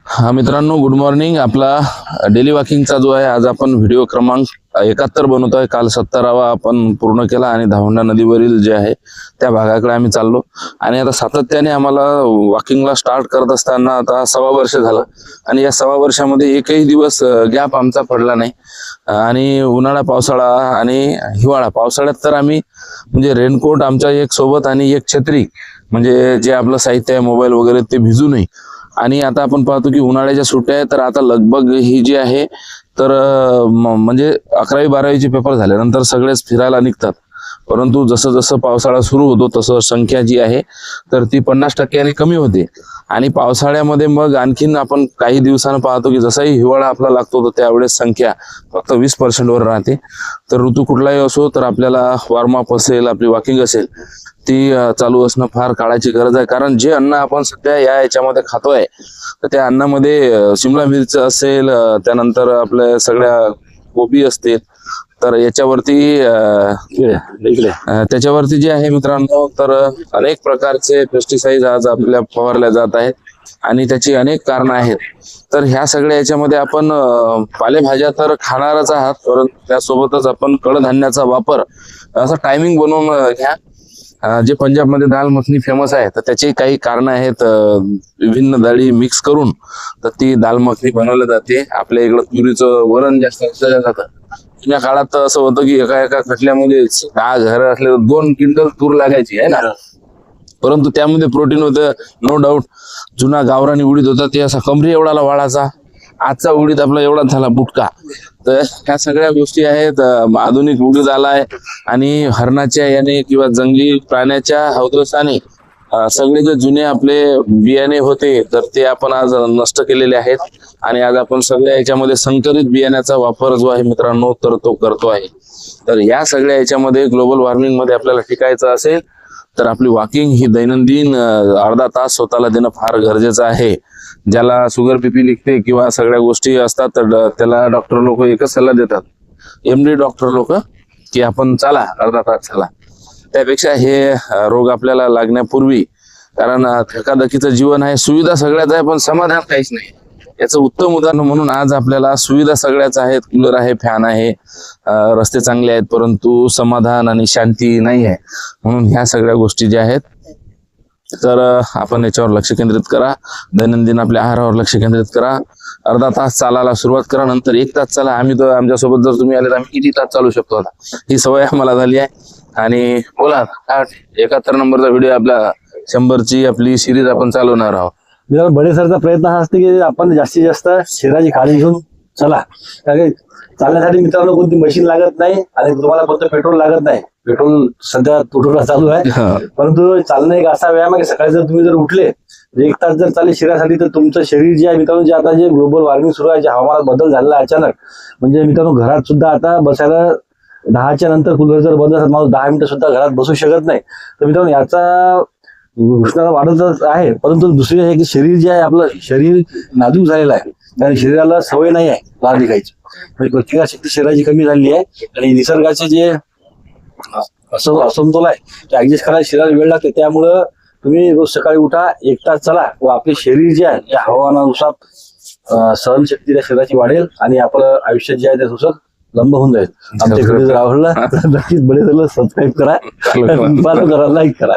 हा मित्रांनो, good morning. आपला डेली वॉकिंगचा जो आहे, आज आपण व्हिडिओ क्रमांक 71 बनवतोय. काल 70वा आपण पूर्ण केला आणि धावंडा नदीवरील जे आहे त्या भागाकडे आम्ही चाललो. आणि आता सातत्याने आम्हाला वॉकिंगला स्टार्ट करत असताना आता 1.25 वर्ष झालं आणि या 1.25 वर्षामध्ये एकही दिवस गॅप आमचा पडला नाही. आणि उन्हाळा, पावसाळा आणि हिवाळा. पावसाळ्यात तर आम्ही म्हणजे रेनकोट आमच्या एक सोबत आणि एक छत्री, म्हणजे जे आपलं साहित्य आहे मोबाईल वगैरे ते भिजू नये. आणि आता आपण पाहतो की उन्हाळ्याच्या सुट्ट्या आहे, तर आता लगभग ही जी आहे तर म्हणजे 11वी 12वीचे पेपर झाल्यानंतर सगळेच फिरायला निघतात. परंतु जसं जसं पावसाळा सुरू होतो तसं संख्या जी आहे तर ती 50% कमी होते. आणि पावसाळ्यामध्ये मग आणखीन आपण काही दिवसांनी पाहतो की जसाही हिवाळा आपला लागतो तर त्यावेळेस संख्या फक्त 20% वर राहते. तर ऋतू कुठलाही असो, तर आपल्याला वॉर्मअप असेल, आपली वॉकिंग असेल, ती चालू असणं फार काळाची गरज आहे. कारण जे अन्न आपण सध्या या याच्यामध्ये खातोय तर त्या अन्नामध्ये शिमला मिरची असेल, त्यानंतर आपल्या सगळ्या कोबी असतील, तर याच्यावरती त्याच्यावरती जे आहे मित्रांनो, तर अनेक प्रकारचे पेस्टिसाइड आज आपल्या फवारल्या जात आहेत आणि त्याची अनेक कारणं आहेत. तर ह्या सगळ्या याच्यामध्ये आपण पालेभाज्या तर खाणारच आहात, परंतु त्यासोबतच आपण कडधान्याचा वापर असा टायमिंग बनवून घ्या. जे पंजाबमध्ये दाल मखनी फेमस आहे, तर त्याची काही कारणं आहेत. विभिन्न डाळी मिक्स करून तर ती दाल मखनी बनवली जाते. आपल्या इकडं तुरीचं वरण जास्त केलं जातं. जुन्या काळात तर असं होतं की एका खटल्यामध्ये 10 घरं असले तर 2 क्विंटल तूर लागायची आहे ना. परंतु त्यामध्ये प्रोटीन होतं, नो डाऊट. जुना गावरानी उडीद होता, ते असा कमरी एवढाला वाढायचा. आजचा उडीद आपला एवढाच झाला बुटका. तर ह्या सगळ्या गोष्टी आहेत. आधुनिक उडीद आलाय आणि हरणाच्या याने किंवा जंगली प्राण्याच्या अवदसाने सगळे जे जुने आपले बियाणे होते तर ते आपण आज नष्ट केलेले आहेत. आणि आज आपण सगळ्या याच्यामध्ये संकरित बियाण्याचा वापर जो आहे मित्रांनो, तर तो करतो आहे. तर या सगळ्या याच्यामध्ये ग्लोबल वॉर्मिंग मध्ये आपल्याला टिकायचं असेल तर आपली वॉकिंग ही दैनंदिन अर्धा तास स्वतःला देणं फार गरजेचं आहे. ज्याला शुगर बीपी निघते किंवा सगळ्या गोष्टी असतात तर त्याला डॉक्टर लोक एकच सल्ला देतात, MD डॉक्टर लोक, की आपण चला अर्धा तास चला. त्यापेक्षा हे रोग आपल्याला लागण्यापूर्वी, कारण धकाधकीचं जीवन आहे, सुविधा सगळ्याच आहे पण समाधान काहीच नाही. याचं उत्तम उदाहरण म्हणून आज आपल्याला सुविधा सगळ्याच आहेत, कूलर आहे, फॅन आहे, रस्ते चांगले आहेत, परंतु समाधान आणि शांती नाही आहे. म्हणून ह्या सगळ्या गोष्टी ज्या आहेत तर आपण याच्यावर लक्ष केंद्रित करा. दैनंदिन आपल्या आहारावर लक्ष केंद्रित करा. अर्धा तास चालायला सुरुवात करा, नंतर 1 तास चाला. आम्ही तर आमच्यासोबत जर तुम्ही आले तर आम्ही किती तास चालू शकतो आता, ही सवय आम्हाला झाली आहे. आणि बोला, 71 नंबरचा व्हिडिओ आपल्या 100ची आपली सिरीज आपण चालवणार आहोत. बडे सरचा प्रयत्न हा असते की आपण जास्तीत जास्त शरीराची काळजी घेऊन चला. चालण्यासाठी मित्रांनो कोणती मशीन लागत नाही आणि तुम्हाला फक्त पेट्रोल लागत नाही. पेट्रोल सध्या तुटवडा चालू आहे, परंतु चालणं एक असा व्यायाम आहे की सकाळी जर तुम्ही जर उठले 1 तास जर चालले शरीरासाठी, तर तुमचं शरीर जे आहे मित्रांनो, जे आता जे ग्लोबल वॉर्मिंग सुरू आहे, जे हवामानात बदल झालेला आहे अचानक, म्हणजे मित्रांनो घरात सुद्धा आता बसायला 10च्या नंतर कूलर जर बंद असतात, माणूस 10 मिनिटं सुद्धा घरात बसू शकत नाही. तर मित्रांनो याचा उष्णता वाढतच आहे, परंतु दुसरी आहे की शरीर जे आहे आपलं शरीर नाजूक झालेलं आहे आणि शरीराला सवय नाही आहे लादी खायची. म्हणजे प्रतिकारशक्ती शरीराची कमी झालेली आहे आणि निसर्गाचे जे असमतोल आहे ते ऍडजस्ट करायला शरीराला वेळ लागते. त्यामुळं तुम्ही रोज सकाळी उठा, 1 तास चला व आपले शरीर जे आहे या हवामानानुसार सहनशक्ती त्या शरीराची वाढेल आणि आपलं आयुष्य जे आहे त्यानुसार लंब होऊन जाईल. आमच्या व्हिडिओ जर आवडला तर नक्कीच बडे सरला सबस्क्राईब करा, फॉलो करा, लाईक करा.